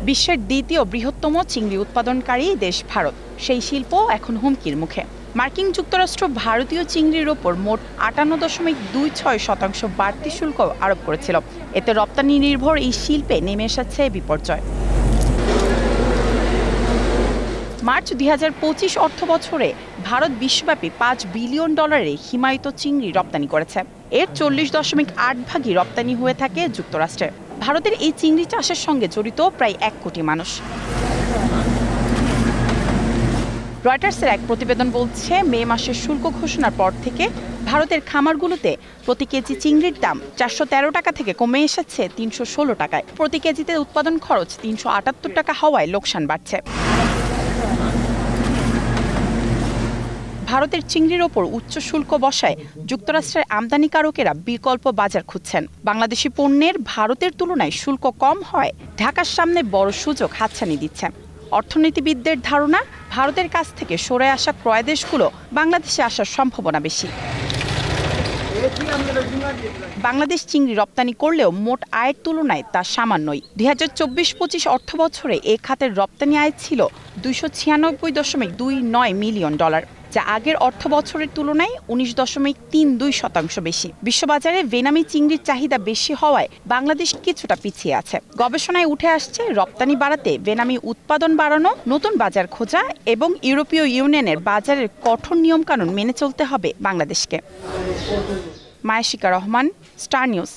বিশ্বের দ্বিতীয় বৃহত্তম চিংড়ি উৎপাদনকারী দেশ ভারত, সেই শিল্প এখন হুমকির মুখে। মার্কিন যুক্তরাষ্ট্র ভারতীয় চিংড়ির ওপর মোট 58.26% বাড়তি শুল্ক আরোপ করেছিল। এতে রপ্তানি নির্ভর এই শিল্পে নেমে এসেছে বিপর্যয়। মার্চ 2025 অর্থবছরে ভারত বিশ্বব্যাপী $5 বিলিয়ন হিমায়িত চিংড়ি রপ্তানি করেছে। এর 40.8 ভাগই রপ্তানি হয়ে থাকে যুক্তরাষ্ট্রে। ভারতের এই চিংড়ি চাষের সঙ্গে জড়িত প্রায় 1 কোটি মানুষ। রয়টার্সের এক প্রতিবেদন বলছে, মে মাসের শুল্ক ঘোষণার পর থেকে ভারতের খামারগুলোতে প্রতি কেজি চিংড়ির দাম 413 টাকা থেকে কমে এসেছে 316 টাকায়। প্রতি কেজিতে উৎপাদন খরচ 378 টাকা হওয়ায় লোকসান বাড়ছে। ভারতের চিংড়ির ওপর উচ্চ শুল্ক বসায় যুক্তরাষ্ট্রের আমদানিকারকেরা বিকল্প বাজার খুঁজছেন। বাংলাদেশি পণ্যের ভারতের তুলনায় শুল্ক কম হয় ঢাকার সামনে বড় সুযোগ হাতছানি দিচ্ছে। অর্থনীতিবিদদের ধারণা, ভারতের কাছ থেকে সরে আসা ক্রয় দেশগুলো বাংলাদেশে আসার সম্ভাবনা বেশি। বাংলাদেশ চিংড়ি রপ্তানি করলেও মোট আয়ের তুলনায় তা সামান্যই। 2024-25 অর্থবছরে এ খাতের রপ্তানি আয় ছিল $296.29 মিলিয়ন, যা আগের অর্থ বছরের তুলনায় 19.32% বেশি। বিশ্ববাজারে ভেনামি চিংড়ির চাহিদা বেশি হওয়ায় বাংলাদেশ কিছুটা পিছিয়ে আছে। গবেষণায় উঠে আসছে, রপ্তানি বাড়াতে ভেনামি উৎপাদন বাড়ানো, নতুন বাজার খোঁজা এবং ইউরোপীয় ইউনিয়নের বাজারের কঠোর নিয়মকানুন মেনে চলতে হবে বাংলাদেশকে। মায়াশিকা রহমান, স্টার নিউজ।